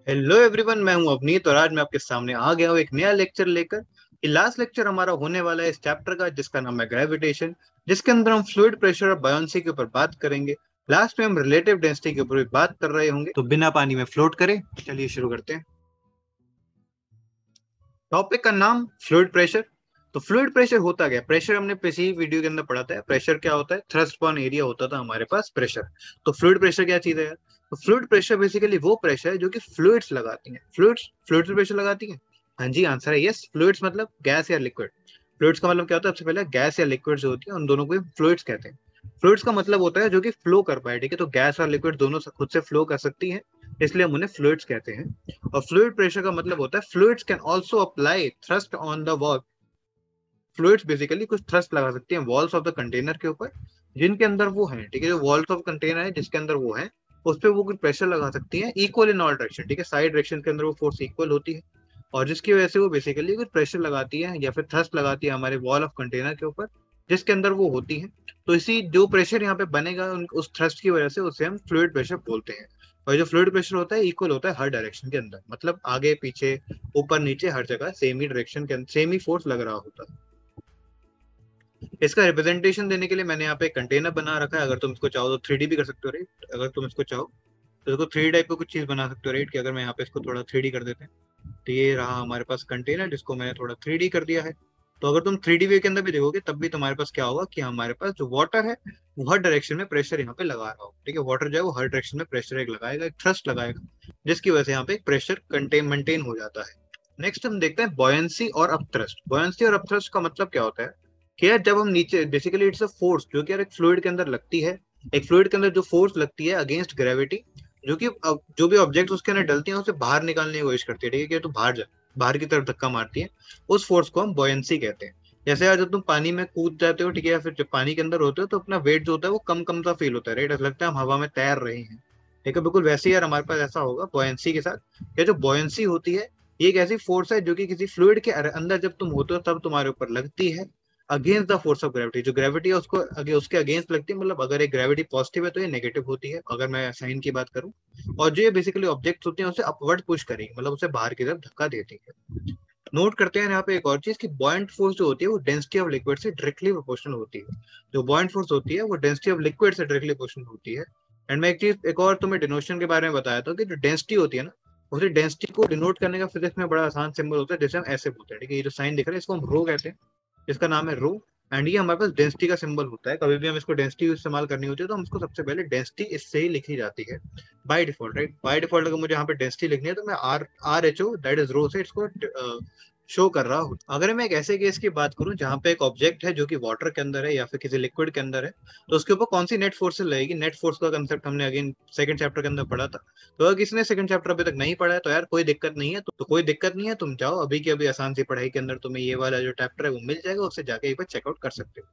Hello everyone, मैं हूं अवनीत और आज मैं आपके सामने आ गया हूं एक नया लेक्चर लेकर। ये लास्ट लेक्चर हमारा होने वाला है इस चैप्टर का, जिसका नाम है ग्रेविटेशन, जिसके अंदर हम फ्लूइड प्रेशर और बायोंसी के ऊपर बात करेंगे। लास्ट में हम रिलेटिव डेंसिटी के ऊपर भी बात कर रहे होंगे। तो बिना पानी में फ्लोट करें, चलिए शुरू करते हैं। टॉपिक का नाम फ्लूइड प्रेशर। तो फ्लूइड प्रेशर होता क्या? प्रेशर हमने पिछली वीडियो के अंदर पढ़ा था। प्रेशर क्या होता है? थ्रस्ट अपॉन एरिया होता था हमारे पास प्रेशर। तो फ्लूइड प्रेशर क्या चीज है यार? तो फ्लूइड प्रेशर बेसिकली वो प्रेशर है जो कि फ्लूइड्स लगाती हैं। फ्लूइड्स प्रेशर लगाती हैं। हाँ जी, आंसर है यस। फ्लूइड्स मतलब गैस या लिक्विड। फ्लूइड्स का मतलब क्या होता है? सबसे पहले गैस या लिक्विड जो होती है उन दोनों को फ्लूइड्स कहते हैं। फ्लूइड्स का मतलब होता है जो कि फ्लो कर पाए। ठीक है, तो गैस और लिक्विड दोनों खुद से फ्लो कर सकती है, इसलिए हम उन्हें फ्लूइड्स कहते हैं। और फ्लूइड प्रेशर का मतलब होता है fluids can also apply thrust on the wall. Fluids basically कुछ थ्रस्ट लगा सकती हैं वॉल्स ऑफ द कंटेनर के ऊपर, जिनके अंदर वो है। ठीक है, जो वॉल्स ऑफ कंटेनर है जिसके अंदर वो है, उस पर वो कुछ प्रेशर लगा सकती है इक्वल इन ऑल डायरेक्शन। ठीक है, साइड डायरेक्शन के अंदर वो फोर्स इक्वल होती है, और जिसकी वजह से वो बेसिकली कुछ प्रेशर लगाती है या फिर थ्रस्ट लगाती है हमारे वॉल ऑफ कंटेनर के ऊपर, जिसके अंदर वो होती है। तो इसी जो प्रेशर यहाँ पे बनेगा उस थ्रस्ट की वजह से, उसे हम फ्लूइड प्रेशर बोलते हैं। और जो फ्लूइड प्रेशर होता है इक्वल होता है हर डायरेक्शन के अंदर, मतलब आगे पीछे ऊपर नीचे हर जगह सेम ही डायरेक्शन के अंदर सेम ही फोर्स लग रहा होता है। इसका रिप्रेजेंटेशन देने के लिए मैंने यहाँ पे कंटेनर बना रखा है। अगर तुम इसको चाहो तो 3D भी कर सकते हो, राइट। अगर तुम इसको चाहो तो इसको 3D टाइप का कुछ चीज बना सकते हो, राइट। कि अगर मैं यहाँ पे इसको थोड़ा 3D कर देते हैं, तो ये रहा हमारे पास कंटेनर जिसको मैंने थोड़ा 3D कर दिया है। तो अगर तुम 3D व्यू के अंदर भी देखोगे तब भी तुम्हारे पास क्या होगा कि हमारे पास जो वाटर है वो हर डायरेक्शन में प्रेशर यहाँ पे लगा रहा हो। ठीक है, वाटर जो है वो हर डायरेक्शन में प्रेशर एक लगाएगा, एक थ्रस्ट लगाएगा, जिसकी वजह से यहाँ पे एक प्रेशर मेंटेन हो जाता है। नेक्स्ट हम देखते हैं बॉयंसी और अपथ्रस्ट। बॉयंसी और अपथ्रस्ट का मतलब क्या होता है कि यार जब हम नीचे, बेसिकली इट्स अ फोर्स जो कि यार एक फ्लूइड के अंदर लगती है। एक फ्लूइड के अंदर जो फोर्स लगती है अगेंस्ट ग्रेविटी, जो कि जो भी ऑब्जेक्ट उसके अंदर डलती है उसे बाहर निकालने की कोशिश करती है। ठीक है, कि तो बाहर जा, बाहर की तरफ धक्का मारती है, उस फोर्स को हम बॉयंसी कहते हैं। जैसे यार जब तुम पानी में कूद जाते हो, ठीक है, या फिर जब पानी के अंदर होते हो तो अपना वेट जो होता है वो कम कम सा फील होता है, राइट। ऐसा लगता है हम हवा में तैर रहे हैं। ठीक है, बिल्कुल वैसे ही यार हमारे पास ऐसा होगा बॉयंसी के साथ। ये जो बॉयंसी होती है ये एक ऐसी फोर्स है जो कि किसी फ्लूइड के अंदर जब तुम होते हो तब तुम्हारे ऊपर लगती है against the force of gravity. जो ग्रेविटी है उसको उसके अगेंस्ट लगती है, मतलब अगर एक ग्रेविटी पॉजिटिव है तो ये नेगेटिव होती है अगर मैं साइन की बात करूं। और जो ये बेसिकली ऑब्जेक्ट होते हैं उसे अपवर्ड पुश करेंगे, मतलब उसे बाहर की तरफ धक्का देती है। नोट करते हैं यहाँ पे एक और चीज कि बॉयंट फोर्स जो होती है वो डेंसिटी ऑफ लिक्विड से डायरेक्टली प्रोपोर्शनल होती है। जो बॉयंट फोर्स होती है वो डेंसिटी ऑफ लिक्विड से डायरेक्टली प्रोपोर्शनल होती है। एंड मैं एक चीज एक और तुम्हें डिनोशन के बारे में बताया था कि जो डेंसिटी होती है ना, उसी डेंसिटी को डिनोट करने का फिजिक्स में बड़ा आसान सिंबल होता है, जैसे हम ऐसे बोलते हैं। ठीक है, ये जो साइन दिख रहा है इसको हम रो कहते हैं, इसका नाम है रो। एंड ये हमारे पास डेंसिटी का सिंबल होता है। कभी भी हम इसको डेंसिटी इस्तेमाल करनी होती है तो हम इसको सबसे पहले डेंसिटी इससे ही लिखी जाती है by default, right. By default अगर मुझे यहाँ पे डेंसिटी लिखनी है तो मैं R H O that is rho से इसको शो कर रहा हूँ। अगर मैं एक ऐसे केस की बात करूं जहां पे एक ऑब्जेक्ट है जो कि वाटर के अंदर है या फिर किसी लिक्विड के अंदर है, तो उसके ऊपर कौन सी नेट फोर्स लगेगी? नेट फोर्स का कंसेप्ट हमने अगेन सेकंड चैप्टर के अंदर पढ़ा था। तो अगर किसी ने सेकंड चैप्टर अभी तक नहीं पढ़ा है तो यार कोई दिक्कत नहीं है, तो कोई दिक्कत नहीं है, तुम जाओ अभी की अभी आसान सी पढ़ाई के अंदर तुम्हें ये वाला जो चैप्टर है वो मिल जाएगा, उससे जाके एक बार चेकआउट कर सकते हो।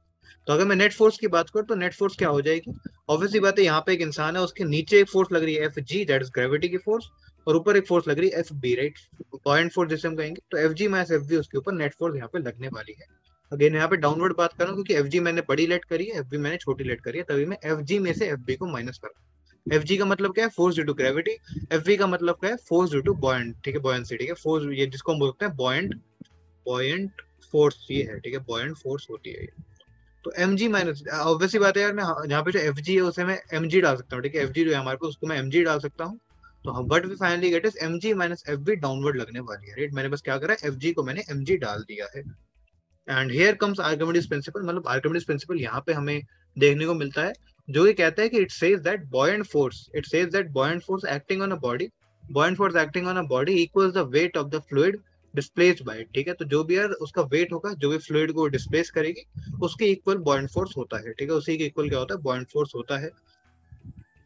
तो अगर मैं नेट फोर्स की बात करूँ तो नेट फोर्स क्या हो जाएगी? ऑब्वियसली बात है, यहाँ पे एक इंसान है, उसके नीचे एक फोर्स लग रही है F G, that is gravity की फोर्स, और ऊपर एक फोर्स लग रही है F B, right, point force जिसे हम कहेंगे। तो F G minus F B उसके ऊपर नेट फोर्स यहाँ पे लगने वाली है। अगेन यहाँ पे डाउनवर्ड बात करूँ क्योंकि एफ जी मैंने बड़ी लेट करी है, एफ बी मैंने छोटी लेट करी है, तभी मैं एफ जी में से एफ बी को माइनस कर रहा हूँ। एफ जी का मतलब क्या है? Force due to gravity. F B का मतलब क्या है? Force due to buoyant. ठीक है, बॉयंसी। ठीक है, फोर्स ये जिसको हम बोलते हैं बॉयंट, बॉयंट फोर्स ये है। ठीक है, बॉयंट फोर्स होती है ये। तो एम जी माइनस, ऑब्वियसली बात है यार, मैं यहाँ पे जो एफ जी है उसे मैं एम जी डाल सकता हूँ। ठीक है, एफ जी जो है हमारे पास उसको मैं एम जी डाल सकता हूँ। तो हम but we finally get is M G minus F B downward लगने वाली है, राइट। मैंने बस क्या करा, एफ जी को मैंने एम जी डाल दिया है। And here comes Archimedes principal. मतलब आर्किमिडीज प्रिंसिपल यहाँ पे हमें देखने को मिलता है, जो ये कहता है कि it says that buoyant force acting on a body, buoyant force acting on a body equals the weight of the fluid displaced by it. ठीक है, तो जो भी यार उसका वेट होगा, जो भी फ्लूइड को डिस्प्लेस करेगी, उसके इक्वल बॉयंट फोर्स होता है। ठीक है, उसी के इक्वल क्या होता है? बॉयंट फोर्स होता है।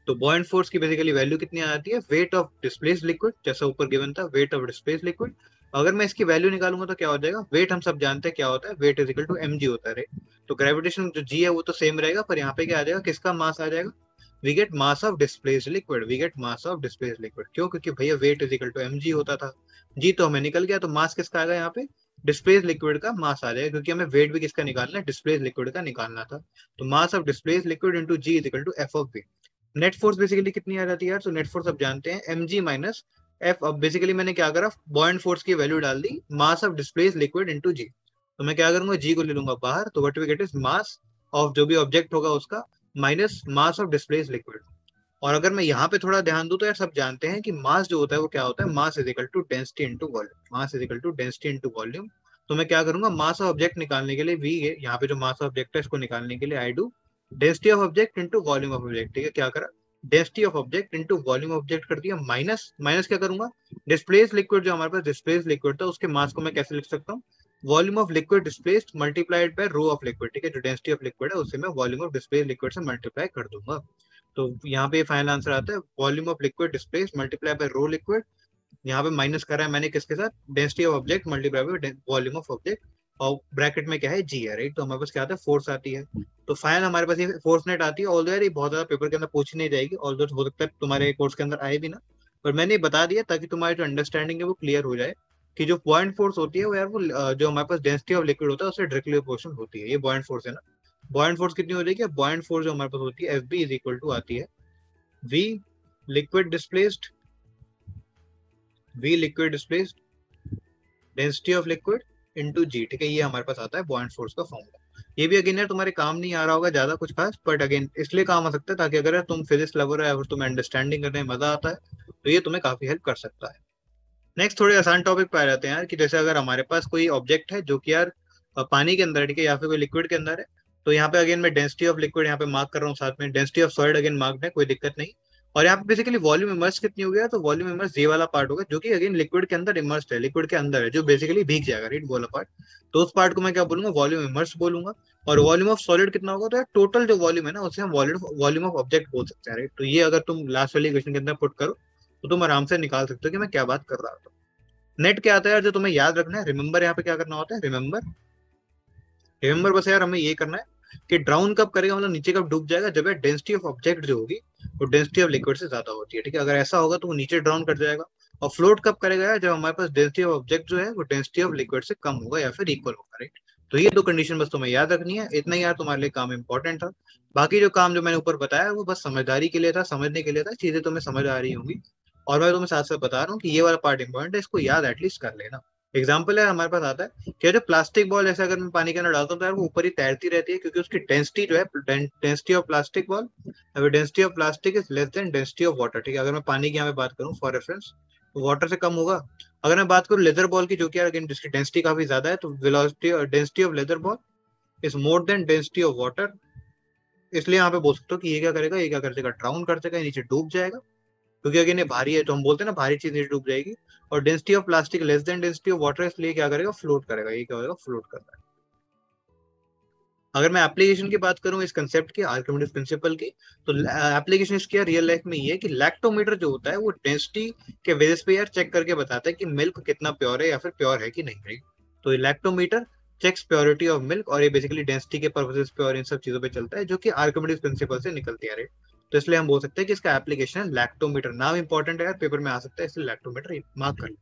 तो बॉयंट फोर्स की बेसिकली वैल्यू कितनी आ जाती है? वेट ऑफ डिस्प्लेस्ड लिक्विड, जैसा ऊपर गिवन था, वेट ऑफ डिस्प्लेस्ड लिक्विड। अगर मैं इसकी वैल्यू निकालूंगा तो क्या हो जाएगा? वेट हम सब जानते हैं क्या होता है, weight is equal to M G होता है। तो ग्रेविटेशन जो जी है वो तो सेम रहेगा, पर यहाँ पे क्या आ जाएगा? किसका मास आ जाएगा? We get mass of displaced liquid, we get mass of displaced liquid. क्यों? क्योंकि भैया weight is equal to M G होता था, जी तो हमें निकल गया, तो मास किसका आएगा यहाँ पे? डिस्प्लेस लिक्विड का मास आ जाएगा, क्योंकि हमें वेट भी किसका निकालना है? डिस्प्लेस लिक्विड का निकालना था। तो mass of displace liquid into G is equal to F of B. Net force basically कितनी आ जाती है यार? तो नेट फोर्स अब जानते हैं एम जी माइनस एफ, अब बेसिकली मैंने क्या करा, बॉयंट फोर्स की वैल्यू डाल दी, mass of displace liquid into G. तो मैं क्या करूंगा, जी को ले लूंगा बाहर, तो what we get is mass of जो भी ऑब्जेक्ट होगा उसका minus mass of displace liquid. और अगर मैं यहाँ पे थोड़ा ध्यान दूं तो यार सब जानते हैं कि मास जो होता है वो क्या होता है, mass is equal to density into volume, mass is equal to density into volume. तो मैं क्या करूंगा, मास ऑफ ऑब्जेक्ट निकालने के लिए वी है, यहाँ पे जो मास ऑफ ऑब्जेक्ट है इसको निकालने के लिए I do density of object into volume of object. ठीक है, क्या करा, density of object into volume of object कर दिया, माइनस माइनस क्या करूंगा, डिस्प्लेस लिक्विड जो हमारे पास डिस्प्लेस लिक्विड था उसके मास को मैं कैसे लिख सकता हूँ, volume of liquid displaced multiplied by rho of liquid. ठीक है, जो डेंसिटी ऑफ लिक्विड है उससे मैं वॉल्यूम ऑफ डिस्प्लेस लिक्विड से मल्टीप्लाई कर दूंगा। तो यहाँ पे फाइनल आंसर आता है volume of liquid displace multiply by rho liquid. यहाँ पे माइनस करा है मैंने किसके साथ, density of object multiply by volume of object, और ब्रैकेट में क्या है, जी है, राइट। तो हमारे पास क्या आता है, फोर्स आती है। तो फाइनल हमारे पास ये फोर्स नेट आती है। ऑल्दो यार ये बहुत ज्यादा पेपर के अंदर पूछी नहीं जाएगी, ऑल्दो हो सकता है तुम्हारे कोर्स के अंदर आए भी ना, पर मैंने ये बता दिया ताकि तुम्हारी जो अंडरस्टैंडिंग है वो क्लियर हो जाए कि जो पॉइंट फोर्स होती है वो यार वो जो हमारे पास डेंसिटी ऑफ लिक्विड होता है उससे डायरेक्टली प्रोपोर्शनल होती है। ये पॉइंट फोर्स है ना, पॉइंट फोर्स कितनी हो जाएगी, पॉइंट फोर्स जो हमारे पास होती है F B is equal to आती है V liquid displaced, V liquid displaced density of liquid into G। ठीक है, ये हमारे पास आता है बॉयंट फोर्स का फॉर्मूला। ये भी अगेन यार तुम्हारे काम नहीं आ रहा होगा ज्यादा कुछ खास, बट अगेन इसलिए काम आ सकता है ताकि अगर तुम फिजिक्स लवर है और तुम्हें अंडरस्टैंडिंग करने में मजा आता है तो ये तुम्हें काफी हेल्प कर सकता है। नेक्स्ट थोड़े आसान टॉपिक पे आ जाते हैं यार, कि जैसे अगर हमारे पास कोई ऑब्जेक्ट है जो कि यार पानी के अंदर है, ठीक है, या फिर कोई लिक्विड के अंदर है, तो यहाँ पे अगेन मैं डेंसिटी ऑफ लिक्विड यहाँ पे मार्क कर रहा हूँ, साथ में density of solid again mark है, कोई दिक्कत नहीं। और यहाँ पे बेसिकली वॉल्यूम इमर्स कितनी हो गया, तो वॉल्यूम इमर्स ये वाला पार्ट होगा जो कि अगेन लिक्विड के अंदर इमर्स्ड है, लिक्विड के अंदर है, जो बेसिकली भीग जाएगा, राइट, वो वाला पार्ट। तो उस पार्ट को मैं क्या बोलूंगा, वॉल्यूम इमर्स बोलूंगा। और वॉल्यूम ऑफ सॉलिड कितना होगा, तो यार टोटल जो वॉल्यूम है ना उसे हम वॉल्यूम ऑफ ऑब्जेक्ट बोल सकते हैं, राइट। तो ये अगर तुम लास्ट वाली क्वेश्चन के अंदर पुट करो तो तुम आराम से निकाल सकते हो कि मैं क्या बात कर रहा था। नेट क्या आता है यार, जो तुम्हें याद रखना है, रिमेंबर यहाँ पे क्या करना होता है, रिमेंबर, रिमेंबर बस यार हमें ये करना है कि ड्राउन कब करेगा, मतलब नीचे कब डूब जाएगा, जब यार डेंसिटी ऑफ ऑब्जेक्ट जो होगी वो डेंसिटी ऑफ लिक्विड से ज्यादा होती है। ठीक है, अगर ऐसा होगा तो वो नीचे ड्राउन कर जाएगा। और फ्लोट कब करेगा यार, जब हमारे पास डेंसिटी ऑफ ऑब्जेक्ट जो है वो डेंसिटी ऑफ लिक्विड से कम होगा या फिर इक्वल होगा, राइट। तो ये दो कंडीशन बस तुम्हें याद रखनी है, इतना ही यार तुम्हारे लिए काम इंपॉर्टेंट था। बाकी जो काम जो मैंने ऊपर बताया वो बस समझदारी के लिए था, समझने के लिए था, चीजें तुम्हें समझ आ रही होंगी। और मैं तुम्हें साथ साथ बता रहा हूँ कि ये वाला पार्ट इंपॉर्टेंट है, इसको याद एटलीस्ट कर लेना। एग्जाम्पल है हमारे पास आता है कि जो प्लास्टिक बॉल जैसे अगर मैं पानी के अंदर डालता हूँ तो यार वो ऊपर ही तैरती रहती है, क्योंकि उसकी डेंसिटी जो है, डेंसिटी ऑफ प्लास्टिक बॉल, अगर density of plastic is less than density of water. ठीक है, अगर मैं पानी की यहाँ पे बात करूँ फॉर रेफरेंस तो वाटर से कम होगा। अगर मैं बात करूँ लेदर बॉल की, जो कि अगेन जिसकी डेंसिटी काफी ज्यादा है, तो velocity density of leather ball is more than density of water. इसलिए यहाँ पे बोल सकते हो कि ये क्या करेगा, ये क्या कर देगा, ड्राउन कर देगा, नीचे डूब जाएगा, क्योंकि अगर ये भारी है तो हम बोलते हैं ना भारी चीज नीचे डूब जाएगी। और density of plastic less than density of water, इसलिए क्या करेगा, फ्लोट करेगा। ये क्या होगा, फ्लोट कर रहा है। अगर मैं एप्लीकेशन की बात करूं इस कंसेप्ट की, आर्किमिडीज प्रिंसिपल की, तो एप्लीकेशन इसकी रियल लाइफ में ये है कि लैक्टोमीटर जो होता है वो डेंसिटी के बेसिस पे यार चेक करके बताता है कि मिल्क कितना प्योर है या फिर प्योर है कि नहीं, राइट। तो ये lactometer checks purity of milk, और ये बेसिकली डेंसिटी के पर्पसेस पे और इन सब चीजों पे चलता है जो कि आर्किमिडीज प्रिंसिपल से निकलती है, राइट। तो इसलिए हम बोल सकते हैं कि इसका एप्लीकेशन है लैक्टोमीटर। नाम इंपॉर्टेंट है यार, पेपर में आ सकता है, इसलिए लैक्टोमीटर मार्क कर।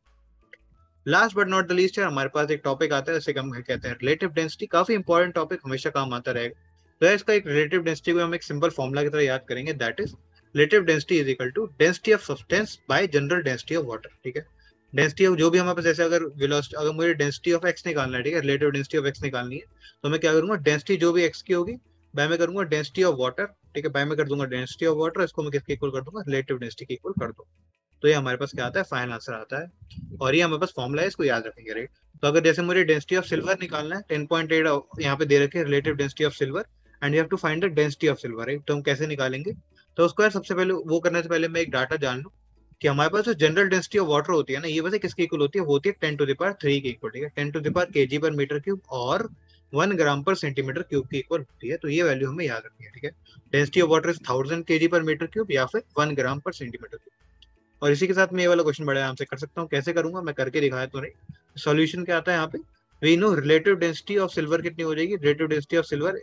Last but not the least है, हमारे पास एक टॉपिक आता है जिसे हम कहते हैं रिलेटिव डेंसिटी। काफी इंपॉर्टेंट टॉपिक, हमेशा काम आता रहेगा। तो इसका एक रिलेटिव डेंसिटी को हम एक सिंपल फॉर्मुला की तरह याद करेंगे, that is relative density is equal to density of substance by general density of water. ठीक है, डेंसिटी ऑफ जो भी हमारे पास, जैसे अगर वेलोसिटी, अगर मुझे डेंसिटी ऑफ एक्स निकालना है, ठीक है, रिलेटिव डेंसिटी ऑफ एक्स निकालनी है, तो मैं क्या करूंगा, डेंसिटी जो भी एक्स की होगी बाय में करूंगा डेंसिटी ऑफ वाटर। ठीक है, बाय में कर दूंगा डेंसिटी ऑफ वाटर, इसको मैं किसके इक्वल कर दूंगा, रिलेटिव डेंसिटी के इक्वल कर दूंगा। तो ये हमारे पास क्या आता है, फाइनल आंसर आता है। और ये हमारे पास फॉर्मुला है, इसको याद रखेंगे, राइट। तो अगर जैसे मुझे डेंसिटी ऑफ सिल्वर निकालना है, 10.8 यहाँ पे दे रखे relative density of silver, and you have to find the density of silver, right. तो हम कैसे निकालेंगे, तो उसको यार सबसे पहले वो करने से पहले मैं एक डाटा जान लूँ कि हमारे पास जो जनरल डेंसिटी ऑफ वाटर होती है ना, ये वैसे किसके इक्वल होती है, होती है 10⁻³ के इक्वल। ठीक है, 10⁻³ kg पर मीटर क्यूब और 1 ग्राम पर सेंटीमीटर क्यूब की इक्वल होती है। तो ये वैल्यू हमें याद रखनी है, ठीक है। Density of water is 1000 kg पर मीटर क्यूब या फिर 1 ग्राम पर सेंटीमीटर क्यूब। और इसी के साथ मैं ये वाला क्वेश्चन बड़े आराम से कर सकता हूँ। कैसे करूंगा, मैं करके दिखाया तो नहीं। सॉल्यूशन क्या आता है यहाँ पे, we know relative density of silver कितनी हो जाएगी, relative density of silver,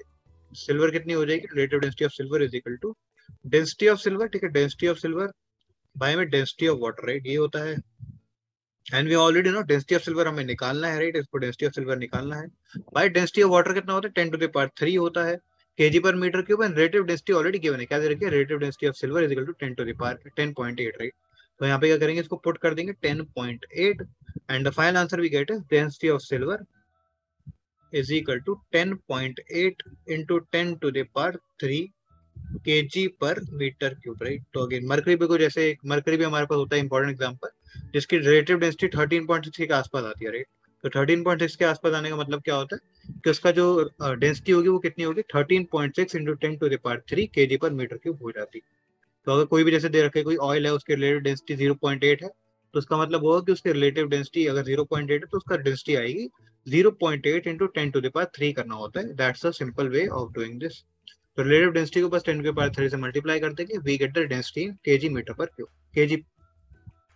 silver कितनी हो जाएगी, relative density of silver is equal to density of silver, ठीक है, डेंसिटी ऑफ सिल्वर बाय में डेंसिटी ऑफ वाटर, राइट, ये होता है। And we already know density of silver हमें निकालना है, राइट, इसको डेंसिटी ऑफ सिल्वर निकालना है। बाय डेंसिटी ऑफ वाटर कितना होता है, 10⁻³ होता है kg पर metre cube, and relative density already given है, क्या दे रखी है, relative density of silver is equal to 10.8, right. तो यहाँ पे क्या करेंगे, इसको पुट कर देंगे 10.8 and the final answer we get is density of silver is equal to 10.8 into 10 to the power 3 kg per metre cube, right. तो again mercury पे को जैसे मरकरी भी हमारे पास होता है इंपॉर्टेंट एग्जांपल, जिसकी रिलेटिव डेंसिटी 13.6 के आसपास आती है, राइट। तो 13.6 के आसपास आने का मतलब क्या होता है कि उसका जो डेंसिटी होगी वो कितनी होगी, 13.6 into 10 to the power 3 kg पर मीटर क्यूब हो जाती। तो अगर कोई भी जैसे दे रखे कोई ऑयल है, उसकी रिलेटिव डेंसिटी 0.8 है, तो उसका मतलब होगा कि उसकी रिलेटिव डेंसिटी अगर 0.8 है तो उसका डेंसिटी आएगी 0.8 इंटू 10 टू द पावर 3 करना होता है। That's a simple way of doing this. तो रिलेटिव डेंसिटी को बस 10 के पावर 3 से मल्टीप्लाई कर देंगे, we get the density in KG meter per cube, KG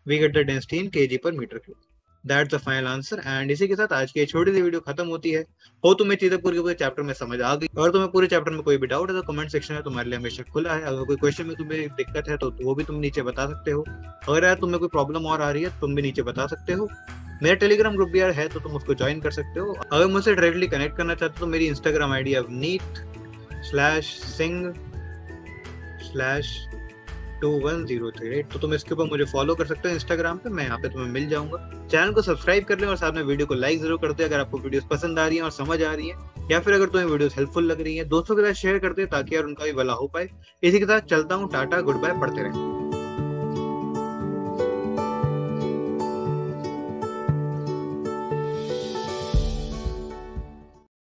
we get the density in KG per metre cube. That's the final answer. And इसी के साथ आज की छोटी सी वीडियो खत्म होती है। हो तुम्हें चीजें पूरे चैप्टर में समझ आ गई, और तुम्हें पूरे चैप्टर में कोई भी डाउट है तो कमेंट सेक्शन है तुम्हारे लिए हमेशा खुला है। अगर कोई क्वेश्चन में तुम्हें दिक्कत है तो वो भी तुम नीचे बता सकते हो। अगर यार तुम्हें कोई प्रॉब्लम और आ रही है तुम भी नीचे बता सकते हो। मेरा टेलीग्राम ग्रुप भी यार है तो तुम उसको ज्वाइन कर सकते हो। अगर मुझसे डायरेक्टली कनेक्ट करना चाहते हो तो मेरी इंस्टाग्राम आईडी है avneet/singh/2103, राइट। तो तुम इसके ऊपर मुझे फॉलो कर सकते हो इंस्टाग्राम पे, मैं यहाँ पे तुम्हें मिल जाऊंगा। चैनल को सब्सक्राइब कर लें और साथ में वीडियो को लाइक जरूर करते हैं अगर आपको वीडियोस पसंद आ रही है और समझ आ रही है, या फिर अगर तुम्हें वीडियोस हेल्पफुल लग रही है दोस्तों के साथ शेयर करते हैं ताकि यार उनका भी भला हो पाए। इसी के साथ चलता हूँ, टाटा गुड बाय, पढ़ते रहें।